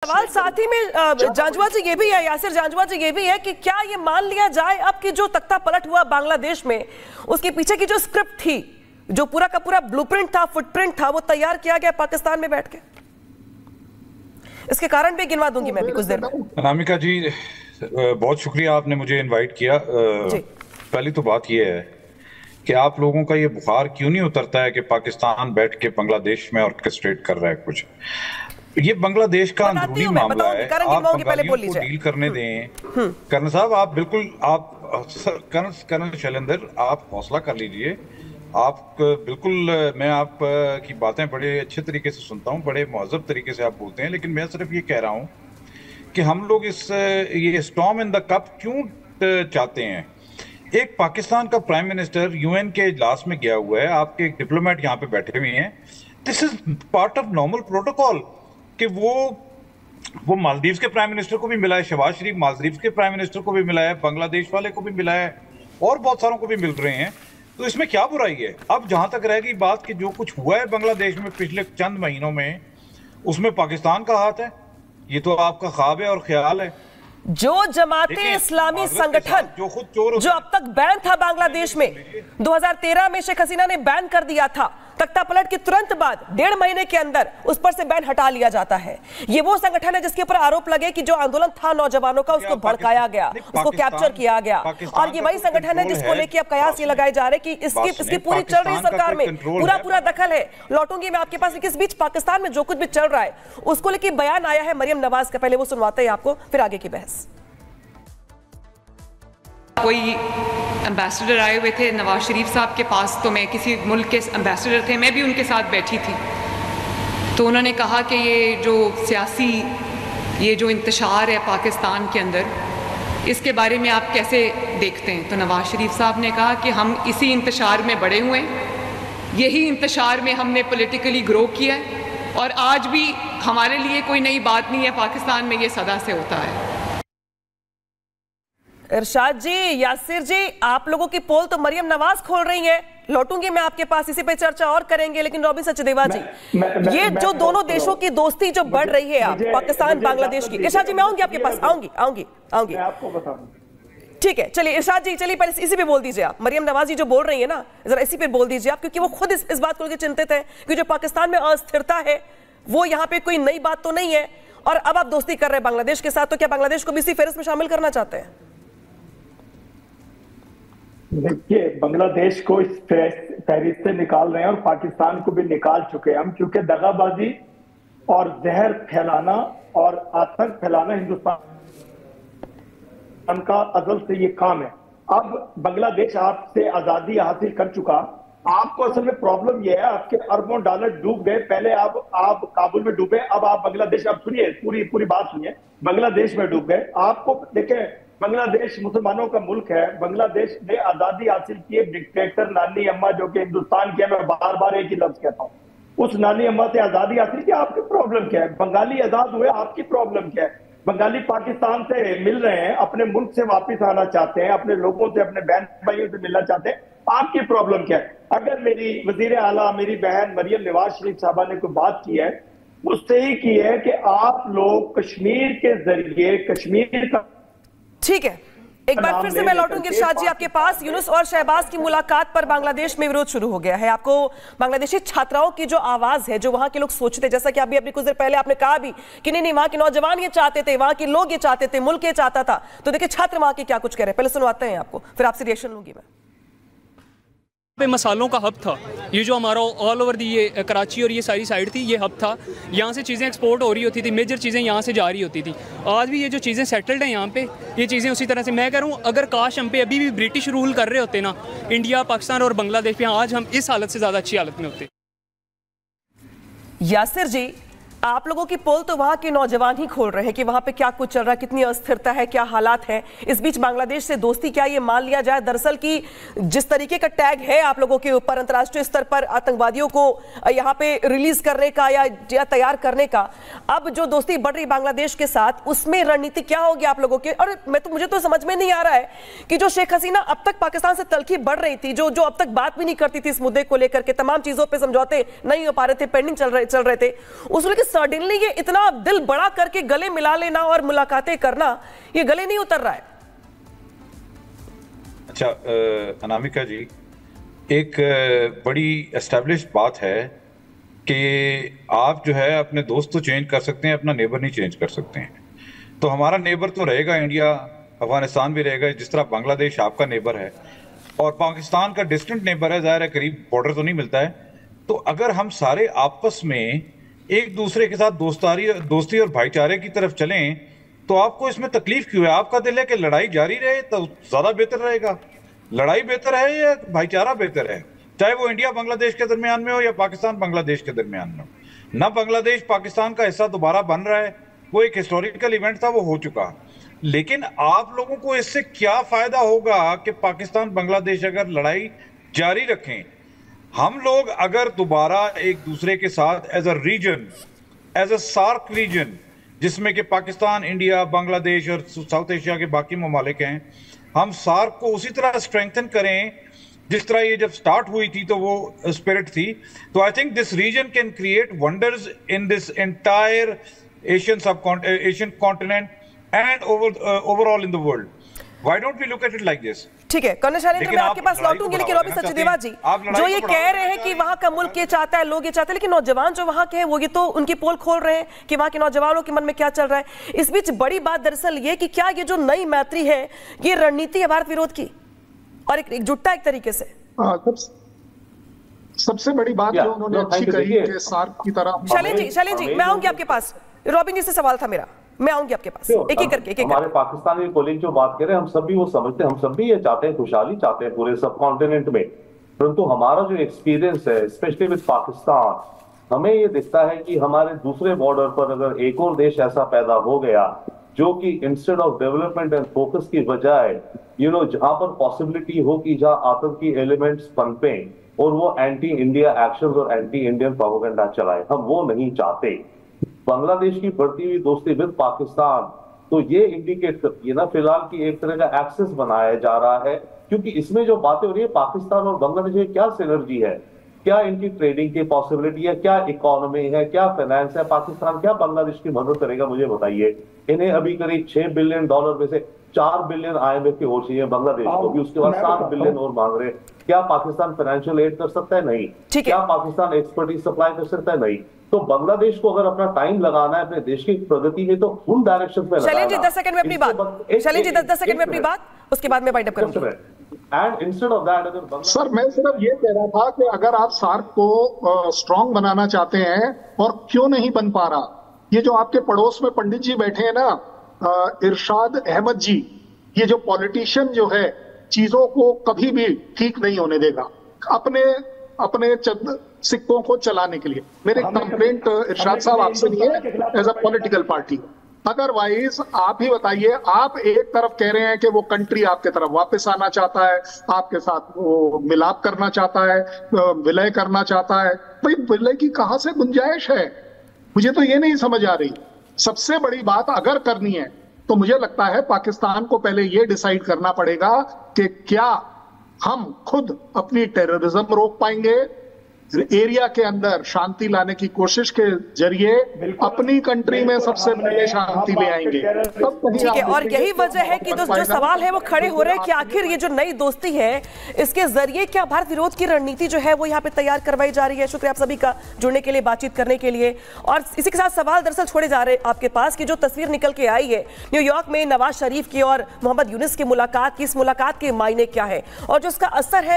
सवाल साथ ही में जांजवा जी ये भी है, यासिर जांजवा जी ये भी है कि क्या ये मान लिया जाए अब कि जो तख्ता पलट हुआ बांग्लादेश में, उसके पीछे की जो स्क्रिप्ट थी, जो पूरा का पूरा ब्लूप्रिंट था, फुटप्रिंट था, वो तैयार किया गया पाकिस्तान में बैठ के? इसके कारण भी गिनवा दूंगी मैं भी कुछ देर में। अनामिका जी, बहुत शुक्रिया आपने मुझे इनवाइट किया। पहली तो बात यह है कि आप लोगों का ये बुखार क्यों नहीं उतरता है कि पाकिस्तान बैठ के बांग्लादेश में ऑर्केस्ट्रेट कर रहा है कुछ। ये बांग्लादेश का अंदरूनी मामला है, आप बंगालियों को डील करने दें। कर्नल साहब, आप बिल्कुल, कर्नल शैलेंद्र, आप हौसला कर लीजिए। आप बिल्कुल, मैं आप की बातें बड़े अच्छे तरीके से सुनता हूँ, बड़े मुहज़्ज़ब तरीके से आप बोलते हैं, लेकिन मैं सिर्फ ये कह रहा हूँ कि हम लोग ये स्टॉर्म इन द कप क्यों चाहते हैं। एक पाकिस्तान का प्राइम मिनिस्टर यूएन के इजलास में गया हुआ है, आपके एक डिप्लोमेट यहाँ पे बैठे हुए हैं। This is part of normal protocol कि वो मालदीव्स के प्राइम मिनिस्टर को भी मिला है, शहबाज शरीफ मालदीव्स के प्राइम मिनिस्टर को भी मिला है, बांग्लादेश वाले को भी मिला है, और बहुत सारों को भी मिल रहे हैं। तो इसमें क्या बुराई है? अब जहां तक रह गई बात कि जो कुछ हुआ है बांग्लादेश में पिछले चंद महीनों में, उसमें पाकिस्तान का हाथ है, ये तो आपका ख्वाब है और ख्याल है। जो जमाते इस्लामी संगठन जो अब तक बैन था बांग्लादेश में, 2013 में शेख हसीना ने बैन कर दिया था, तख्ता पलट के तुरंत बाद 1.5 महीने के अंदर उस पर से बैन हटा लिया जाता है। ये वो संगठन है जिसके ऊपर आरोप लगे कि जो आंदोलन था नौजवानों का, उसको भड़काया गया, उसको कैप्चर किया गया, और ये वही संगठन है जिसको लेके अब कयास ये लगाए जा रहे कि इसकी पूरी चल रही सरकार में पूरा दखल है। लौटूंगी मैं आपके पास, लेकिन इस बीच पाकिस्तान में जो कुछ भी चल रहा है उसको लेके बयान आया है मरियम नवाज का, पहले वो सुनवाते हैं आपको, फिर आगे की बहस। कोई एम्बेसडर आए हुए थे नवाज शरीफ साहब के पास, तो मैं किसी मुल्क के एम्बेसडर थे, मैं भी उनके साथ बैठी थी, तो उन्होंने कहा कि ये जो इंतशार है पाकिस्तान के अंदर, इसके बारे में आप कैसे देखते हैं? तो नवाज शरीफ साहब ने कहा कि हम इसी इंतशार में बड़े हुए हैं, यही इंतशार में हमने पॉलिटिकली ग्रो किया है, और आज भी हमारे लिए कोई नई बात नहीं है, पाकिस्तान में ये सदा से होता है। इरशाद जी, यासिर जी, आप लोगों की पोल तो मरियम नवाज खोल रही हैं। लौटूंगी मैं आपके पास, इसी पे चर्चा और करेंगे, लेकिन रॉबिन सचदेवा जी, ये जो दोनों देशों की दोस्ती जो बढ़ रही है, आप पाकिस्तान बांग्लादेश की, इरशाद जी मैं आऊंगी आपके पास, आऊंगी आपको बताऊं। ठीक है, चलिए इरशाद जी, चलिए पहले इसी पे बोल दीजिए आप। मरियम नवाज जी जो बोल रही है ना, जरा इसी पे बोल दीजिए आप, क्योंकि वो खुद इस बात को लेकर चिंतित है कि जो पाकिस्तान में अस्थिरता है वो यहाँ पे कोई नई बात तो नहीं है, और अब आप दोस्ती कर रहे हैं बांग्लादेश के साथ, तो क्या बांग्लादेश को भी इसी फेहरिस्त में शामिल करना चाहते हैं? देखिए, बांग्लादेश को इस फहरिस्त से निकाल रहे हैं और पाकिस्तान को भी निकाल चुके हैं हम, क्योंकि दगाबाजी और जहर फैलाना और आतंक फैलाना हिंदुस्तान का अजल से ये काम है। अब बांग्लादेश आपसे आजादी हासिल कर चुका, आपको असल में प्रॉब्लम यह है, आपके अरबों डॉलर डूब गए। पहले आप काबुल में डूबे, अब आप बांग्लादेश, अब सुनिए पूरी बात सुनिए, बांग्लादेश में डूब गए। आपको देखें, बांग्लादेश मुसलमानों का मुल्क है, बांग्लादेश ने आजादी हासिल की है डिक्टेटर नानी अम्मा जो कि हिंदुस्तान की है, मैं बार बार एक ही लफ्ज कहता हूँ, उस नानी अम्मा से आजादी हासिल की। आपकी प्रॉब्लम क्या है? बंगाली आजाद हुए, आपकी प्रॉब्लम क्या है? बंगाली पाकिस्तान से मिल रहे हैं, अपने मुल्क से वापिस आना चाहते हैं, अपने लोगों से, अपने बहन भाइयों से मिलना चाहते हैं, आपकी प्रॉब्लम क्या है? अगर मेरी वजीर आला, मेरी बहन मरियम नवाज शरीफ साहबा ने कोई बात की है, उससे ही की है कि आप लोग कश्मीर के जरिए कश्मीर का, ठीक है, एक बार फिर से मैं लौटूंगी इरशाद जी आपके पास। यूनुस और शहबाज की मुलाकात पर बांग्लादेश में विरोध शुरू हो गया है। आपको बांग्लादेशी छात्राओं की जो आवाज है, जो वहां के लोग सोचते हैं, जैसा कि अभी कुछ देर पहले आपने कहा भी कि नहीं वहां के नौजवान ये चाहते थे, वहां के लोग ये चाहते थे, मुल्क ये चाहता था, तो देखिए छात्र वहां के क्या कुछ कह रहे हैं, पहले सुनवाते हैं आपको, फिर आपसे रिएक्शन लूंगी मैं। पे मसालों का हब था, ये जो हमारा ऑल ओवर दी ये कराची और ये सारी साइड थी, ये हब था, यहाँ से चीज़ें एक्सपोर्ट हो रही होती थी, मेजर चीज़ें यहाँ से जा रही होती थी। आज भी ये जो चीज़ें सेटल्ड हैं यहाँ पे, ये चीज़ें उसी तरह से, मैं कह रहा हूँ अगर काश हम पे अभी भी ब्रिटिश रूल कर रहे होते ना, इंडिया, पाकिस्तान और बांग्लादेश पे, आज हम इस हालत से ज़्यादा अच्छी हालत में होते। यासिर जी, आप लोगों की पोल तो वहां के नौजवान ही खोल रहे हैं कि वहां पे क्या कुछ चल रहा है, कितनी अस्थिरता है, क्या हालात है। इस बीच बांग्लादेश से दोस्ती, क्या ये मान लिया जाए दरअसल कि जिस तरीके का टैग है आप लोगों के ऊपर अंतर्राष्ट्रीय स्तर पर आतंकवादियों को यहाँ पे रिलीज करने का या तैयार करने का, अब जो दोस्ती बढ़ रही बांग्लादेश के साथ, उसमें रणनीति क्या होगी आप लोगों की? और मुझे तो समझ में नहीं आ रहा है कि जो शेख हसीना अब तक पाकिस्तान से तलखी बढ़ रही थी, जो अब तक बात भी नहीं करती थी इस मुद्दे को लेकर के, तमाम चीजों पर समझौते नहीं हो पा रहे थे, पेंडिंग चल रहे थे, उसको लेकर सडनली ये इतना दिल बड़ा करके गले मिला लेना और मुलाकातें करना, ये गले नहीं उतर रहा है? अच्छा अनामिका जी, एक बड़ी एस्टैब्लिश्ड बात है कि आप जो है अपने दोस्त तो चेंज कर सकते हैं, अपना नेबर नहीं चेंज कर सकते हैं। तो हमारा नेबर तो रहेगा इंडिया, अफगानिस्तान भी रहेगा, जिस तरह बांग्लादेश आपका नेबर है और पाकिस्तान का डिस्टेंट नेबर है, जाहिर है करीब बॉर्डर तो नहीं मिलता है। तो अगर हम सारे आपस में एक दूसरे के साथ दोस्ती और भाईचारे की तरफ चलें तो आपको इसमें तकलीफ क्यों है? आपका दिल है कि लड़ाई जारी रहे तो ज्यादा बेहतर रहेगा। लड़ाई बेहतर है या भाईचारा बेहतर है? चाहे वो इंडिया बांग्लादेश के दरमियान में हो या पाकिस्तान बांग्लादेश के दरमियान में हो। ना बांग्लादेश पाकिस्तान का हिस्सा दोबारा बन रहा है, वो एक हिस्टोरिकल इवेंट था, वो हो चुका। लेकिन आप लोगों को इससे क्या फायदा होगा कि पाकिस्तान बांग्लादेश अगर लड़ाई जारी रखें? हम लोग अगर दोबारा एक दूसरे के साथ as a region, as a SAARC region, जिसमें कि पाकिस्तान, इंडिया, बांग्लादेश और साउथ एशिया के बाकी ममालिक हैं, हम सार्क को उसी तरह स्ट्रेंथन करें जिस तरह ये जब स्टार्ट हुई थी तो वो स्पिरिट थी। तो I think this region can create wonders in this entire Asian continent and overall in the world. Why don't we look at it like this? ठीक है कर्नल शैलेंद्र, मैं आपके पास लौटूंगी, लेकिन रॉबिन सचदेवा जी जो ये कह रहे हैं कि वहां का मुल्क ये चाहता है, लोग ये चाहते हैं, लेकिन नौजवान जो वहां के हैं वो ये तो उनकी पोल खोल रहे हैं कि वहां के नौजवानों के मन में क्या चल रहा है। इस बीच बड़ी बात दरअसल ये कि क्या ये जो नई मैत्री है ये रणनीति है भारत विरोध की और एकजुटता एक तरीके से? सबसे बड़ी बात जो उन्होंने अच्छी कही कि सार्क की तरह। शैलेंद्र जी मैं आऊंगी आपके पास, रॉबिन जी से सवाल था मेरा, मैं आऊंगी आपके पास एक एक करके। हमारे पाकिस्तानी कोलिग जो बात कर रहे हैं, हम सब भी वो समझते हैं, हम सब भी ये चाहते हैं, खुशहाली चाहते हैं पूरे सब कॉन्टिनेंट में। परंतु हमारा जो एक्सपीरियंस है स्पेशली विद पाकिस्तान, हमें ये दिखता है कि हमारे दूसरे बॉर्डर पर अगर एक और देश ऐसा पैदा हो गया जो कि instead of development and focus की बजाय जहां पर पॉसिबिलिटी हो कि जहां आतंकी एलिमेंट्स पनपे और वो एंटी इंडिया एक्शंस और एंटी इंडियन प्रोपेगेंडा चलाए, हम वो नहीं चाहते। बांग्लादेश की बढ़ती हुई दोस्ती विद पाकिस्तान तो ये इंडिकेट करती है ना फिलहाल की एक तरह का एक्सेस बनाया जा रहा है, क्योंकि इसमें जो बातें हो रही है पाकिस्तान और बांग्लादेश में क्या सिनर्जी है, क्या इनकी ट्रेडिंग की पॉसिबिलिटी है, क्या इकोनॉमी है, क्या फाइनेंस है, पाकिस्तान क्या बांग्लादेश की मदद करेगा, मुझे बताइए। इन्हें अभी करीब $6 बिलियन में से $4 बिलियन IMF की ओर चाहिए बांग्लादेश को, भी उसके बाद $7 बिलियन और मांग रहे। क्या पाकिस्तान फाइनेंशियल एड कर सकता है? नहीं। क्या पाकिस्तान एक्सपर्टीज सप्लाई कर सकता है? नहीं। तो बांग्लादेश को अगर अपना टाइम लगाना है अपने देश की प्रगति में तो उन डायरेक्शन में लगाना। शैलेंद्र जी 10 सेकंड में अपनी बात, शैलेंद्र जी 10 सेकंड में अपनी बात, उसके बाद मैं वाइंड अप करूंगा। एंड इंस्टेड ऑफ दैट अगर सर मैं सिर्फ ये कह रहा था कि अगर आप सार्क को स्ट्रांग बनाना चाहते हैं और क्यों नहीं बन पा रहा, ये जो आपके पड़ोस में पंडित जी बैठे हैं ना, इरशाद अहमद जी, ये जो पॉलिटिशियन जो है चीजों को कभी भी ठीक नहीं होने देगा अपने चंद सिक्कों को चलाने के लिए। मेरे कंप्लेंट इरशाद साहब आपसे नहीं है as a political party, otherwise आप ही बताइए। आप एक तरफ कह रहे हैं कि वो कंट्री आपके तरफ वापस आना चाहता है, आपके साथ वो मिलाप करना चाहता है, विलय करना चाहता है। भाई विलय की कहां से गुंजाइश है? मुझे तो ये नहीं समझ आ रही। सबसे बड़ी बात अगर करनी है तो मुझे लगता है पाकिस्तान को पहले ये डिसाइड करना पड़ेगा कि क्या हम खुद अपनी टेररिज्म रोक पाएंगे, एरिया के अंदर शांति लाने की कोशिश के जरिए अपनी कंट्री में सबसे पहले शांति ले आएंगे। ठीक है, और यही वजह है कि जो सवाल है वो खड़े हो रहे हैं कि आखिर ये जो नई दोस्ती है इसके जरिए क्या भारत विरोध की रणनीति जो है वो यहाँ पे तैयार करवाई जा रही है। शुक्रिया आप सभी का जुड़ने के लिए, बातचीत करने के लिए। और इसी के साथ सवाल दरअसल छोड़े जा रहे हैं आपके पास कि जो तस्वीर निकल के आई है न्यूयॉर्क में नवाज शरीफ की और मोहम्मद यूनुस की मुलाकात की, इस मुलाकात के मायने क्या है और जो उसका असर है